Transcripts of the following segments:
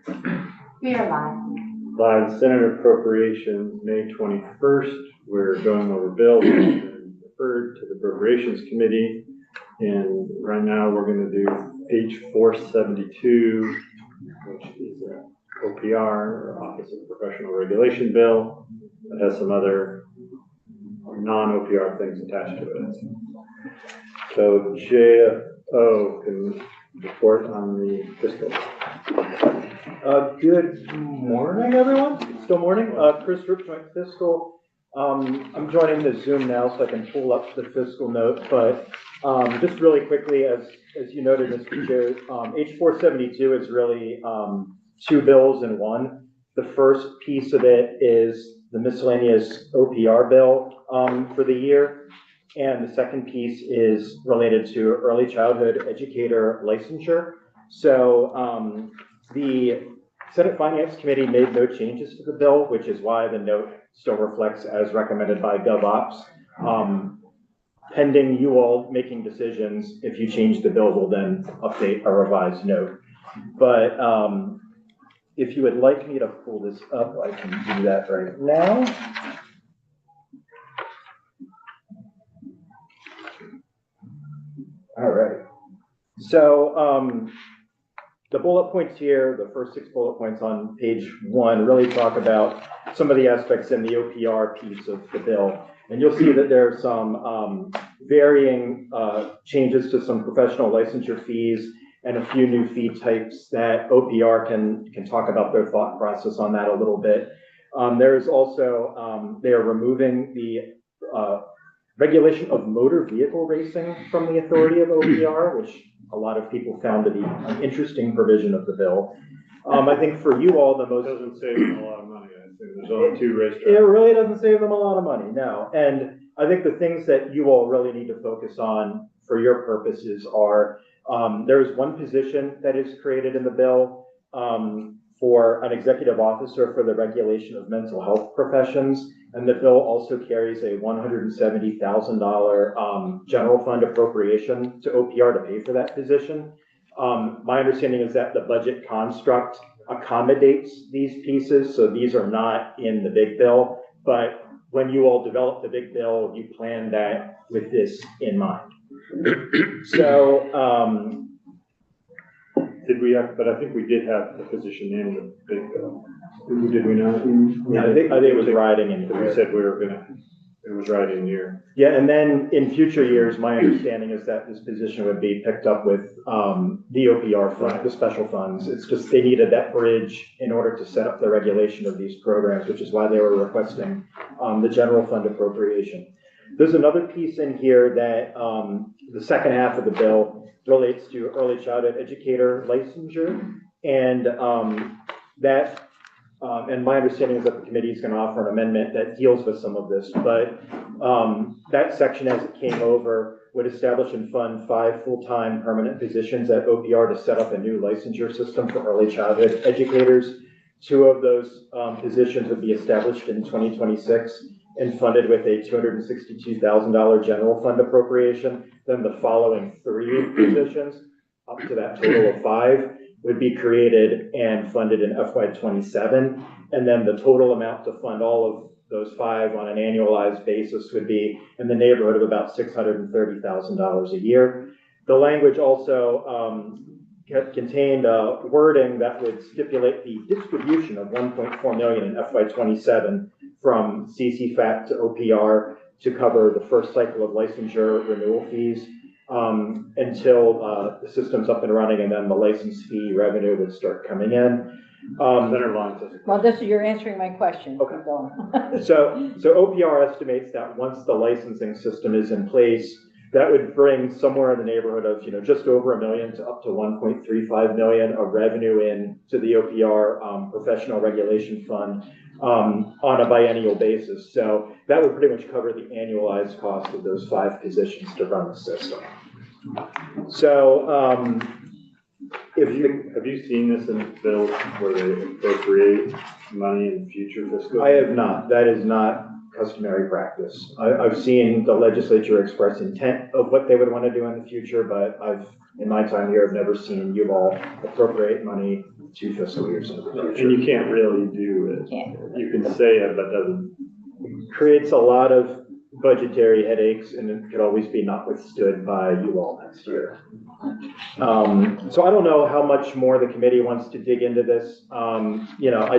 We are live. Live Senate Appropriations, May 21st. We're going over bills that have been referred to the Appropriations Committee. And right now we're going to do page 472, which is an OPR, or Office of Professional Regulation bill, that has some other non-OPR things attached to it. So JO can report on the fiscal. Good morning, everyone. It's still morning. Chris Roop, Joint Fiscal. I'm joining the Zoom now, so I can pull up the fiscal note. But just really quickly, as you noted, Mr. Chair, H472 is really two bills in one. The first piece of it is the miscellaneous OPR bill for the year. And the second piece is related to early childhood educator licensure. So the Senate Finance Committee made no changes to the bill, which is why the note still reflects as recommended by GovOps. Pending you all making decisions, if you change the bill, we'll then update a revised note. But if you would like me to pull this up, I can do that right now. All right. So the bullet points here, the first 6 bullet points on page 1, really talk about some of the aspects in the OPR piece of the bill. And you'll see that there are some varying changes to some professional licensure fees and a few new fee types that OPR can talk about their thought process on that a little bit. There's also, they are removing the regulation of motor vehicle racing from the authority of OPR, which a lot of people found to be an interesting provision of the bill. I think for you all, the most... It doesn't save them a lot of money. I think there's only 2 racetracks. It really doesn't save them a lot of money, no. And I think the things that you all really need to focus on for your purposes are, there's one position that is created in the bill for an executive officer for the regulation of mental health professions. And the bill also carries a $170,000 general fund appropriation to OPR to pay for that position. My understanding is that the budget construct accommodates these pieces, so these are not in the big bill, but when you all develop the big bill, you plan that with this in mind. So, did we have, but I think we did have the position in the big bill. Did we not? Yeah, I think it was riding in here. We said we were gonna, it was riding here. Yeah, and then in future years, my understanding is that this position would be picked up with the OPR fund, the special funds. It's just they needed that bridge in order to set up the regulation of these programs, which is why they were requesting the general fund appropriation. There's another piece in here that the second half of the bill relates to early childhood educator licensure, and and my understanding is that the committee is going to offer an amendment that deals with some of this, but that section as it came over would establish and fund 5 full-time permanent positions at OPR to set up a new licensure system for early childhood educators. 2 of those positions would be established in 2026 and funded with a $262,000 general fund appropriation. Then the following 3 positions, up to that total of 5, would be created and funded in FY27. And then the total amount to fund all of those 5 on an annualized basis would be in the neighborhood of about $630,000 a year. The language also contained wording that would stipulate the distribution of $1.4 million in FY27 from CCFAT to OPR to cover the first cycle of licensure renewal fees until the system's up and running, and then the license fee revenue would start coming in. Well, you're answering my question. Okay. So OPR estimates that once the licensing system is in place, that would bring somewhere in the neighborhood of just over $1 million to up to $1.35 million of revenue in to the OPR professional regulation fund on a biennial basis. So that would pretty much cover the annualized cost of those 5 positions to run the system. So have you seen this in bills where they appropriate money in future fiscal? I have not. That is not customary practice. I've seen the legislature express intent of what they would want to do in the future, but in my time here, I've never seen you all appropriate money 2 fiscal years in the And future. you can't really do it. Can't. You can say it, but doesn't. Creates a lot of budgetary headaches, and it could always be not withstood by you all next year. So I don't know how much more the committee wants to dig into this. You know, I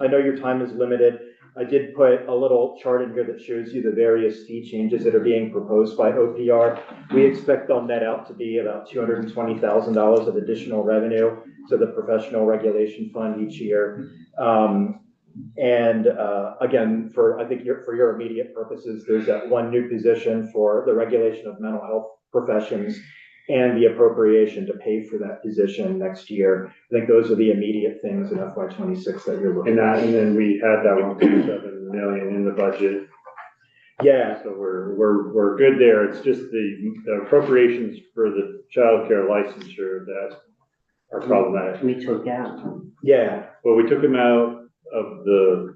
know your time is limited. I did put a little chart in here that shows you the various fee changes that are being proposed by OPR. We expect they'll net out to be about $220,000 of additional revenue to the professional regulation fund each year. Again, I think for your immediate purposes, there's that one new position for the regulation of mental health professions and the appropriation to pay for that position next year. I think those are the immediate things in FY26 that you're looking at. And then we had that 1.7 million in the budget. Yeah, So we're good there. It's just the appropriations for the childcare licensure that are problematic. We took out. yeah, Well, we took them out of the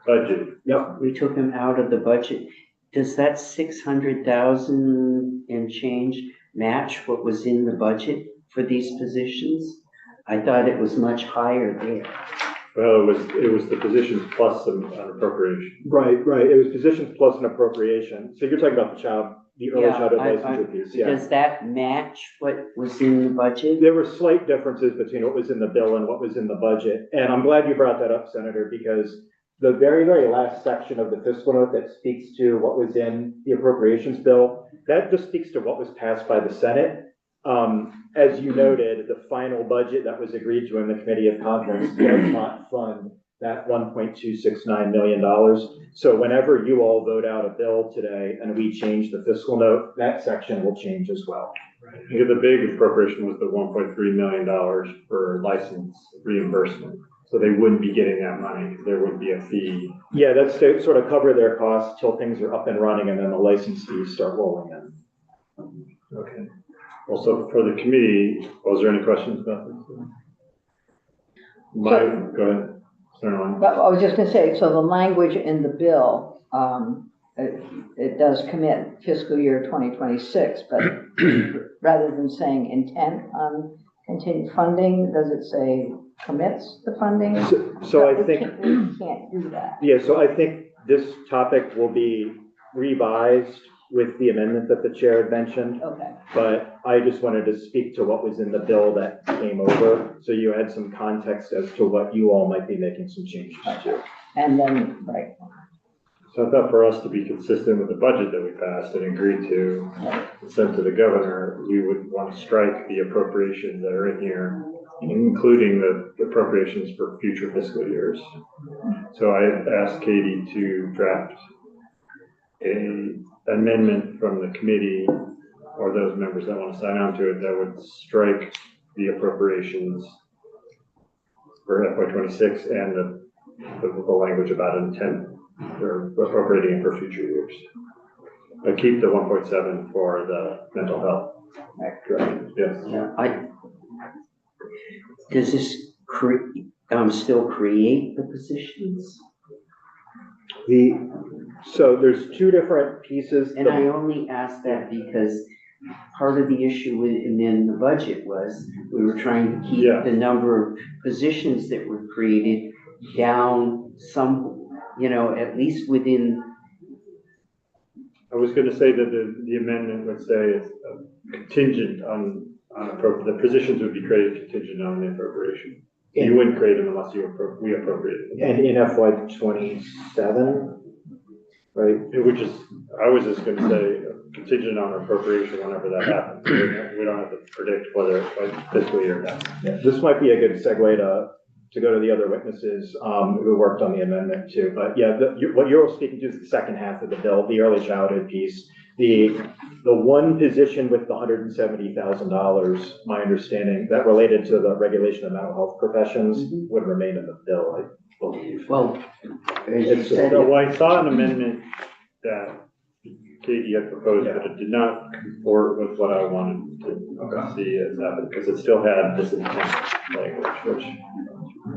budget. yep. We took them out of the budget. Does that 600,000 and change match what was in the budget for these positions? I thought it was much higher there. Well, it was the positions plus an appropriation. Right. It was positions plus an appropriation. So you're talking about the early Yeah, childhood I- licensure piece, yeah. Does that match what was in the budget? There were slight differences between what was in the bill and what was in the budget. And I'm glad you brought that up, Senator, because the very, very last section of the fiscal note that speaks to what was in the appropriations bill, that just speaks to what was passed by the Senate. As you noted, the final budget that was agreed to in the Committee of Conference does not fund that $1.269 million. So whenever you all vote out a bill today and we change the fiscal note, that section will change as well. Yeah, the big appropriation was the $1.3 million for license reimbursement. So they wouldn't be getting that money. There would be a fee. Yeah, that's to sort of cover their costs till things are up and running and then the license fees start rolling in. Okay. Also, for the committee, was there any questions about this? Go ahead. Senator But I was just gonna say, so the language in the bill, it does commit fiscal year 2026, but rather than saying intent on continued funding, does it say commits the funding? So I We think, can't do that. yeah, so I think this topic will be revised with the amendment that the chair had mentioned. Okay, But I just wanted to speak to what was in the bill that came over, so you had some context as to what you all might be making some changes to. and then, right, So I thought for us to be consistent with the budget that we passed and agreed to, and sent to the governor, we would want to strike the appropriations that are in here, including the appropriations for future fiscal years. So I asked Katie to draft an amendment from the committee or those members that want to sign on to it that would strike the appropriations for FY26 and the language about intent or appropriating it for future years. But keep the 1.7 for the mental health. Correct. Yes. Does this still create the positions? So there's two different pieces. And I only ask that because part of the issue in the budget was we were trying to keep Yeah. the number of positions that were created down some, at least within. I was going to say that the amendment would say it's contingent on the positions would be created contingent on the appropriation. You wouldn't create them unless we appropriated them. And in FY27, right? Which is, I was just going to say contingent on appropriation whenever that happens. We don't have to predict whether it's fiscal year or not. Yeah, this might be a good segue to go to the other witnesses who worked on the amendment too. But yeah, what you're speaking to is the second half of the bill, the early childhood piece. The one position with the $170,000, my understanding, that related to the regulation of mental health professions would remain in the bill, I believe. Well, as you said, So I saw an amendment that Katie had proposed, but it did not comport with what I wanted to see as happen, because it still had this intent language, which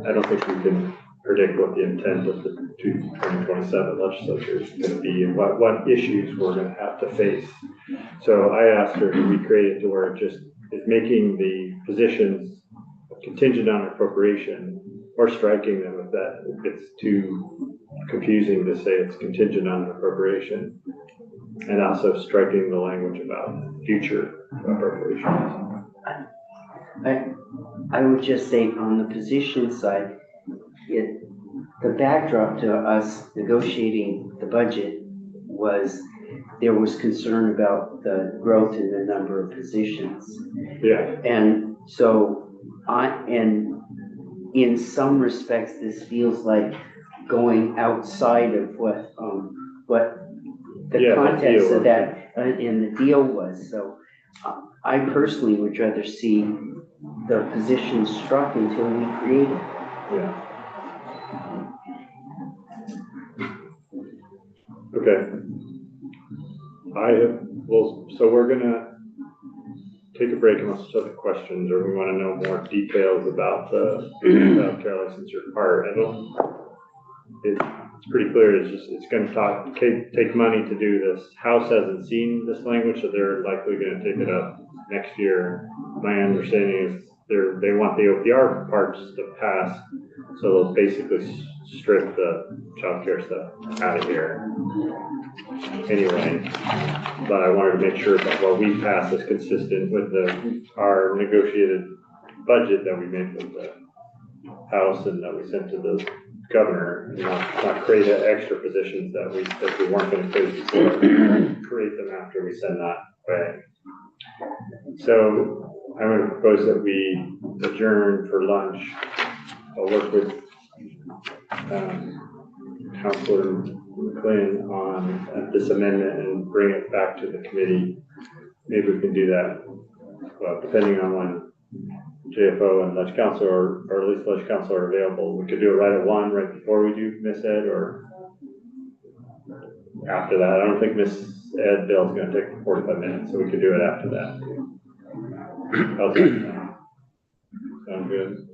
I don't think we can predict what the intent of the 2027 legislature is going to be and what issues we're going to have to face. So I asked her to recreate it to where it just is making the positions contingent on appropriation, or striking them if it's too confusing to say it's contingent on appropriation. And also striking the language about future appropriations. I would just say on the position side, the backdrop to us negotiating the budget was there was concern about the growth in the number of positions. Yeah, And so and in some respects, this feels like going outside of what the Yeah, the context deal. of that in the deal was. So I personally would rather see the position struck until we create it. yeah. Okay. So we're gonna take a break unless there's other questions, or we wanna know more details about the childcare licensure part. It's pretty clear, it's gonna take money to do this. House hasn't seen this language, so they're likely gonna take it up next year. My understanding is they want the OPR parts to pass, so they'll basically strip the childcare stuff out of here. Anyway, but I wanted to make sure that what we pass is consistent with our negotiated budget that we made with the House and that we sent to the governor, and not create extra positions that we weren't going to create before, create them after we send that way. So I'm going to propose that we adjourn for lunch. I'll work with Councilor McLean on this amendment and bring it back to the committee. Maybe we can do that, well, depending on when JFO and Ledge Council, or at least Ledge Council are available. We could do it right at 1, right before we do Miss Ed, or after that. I don't think Miss Ed bill is going to take 45 minutes, so we could do it after that too. How's that sound? Sound good?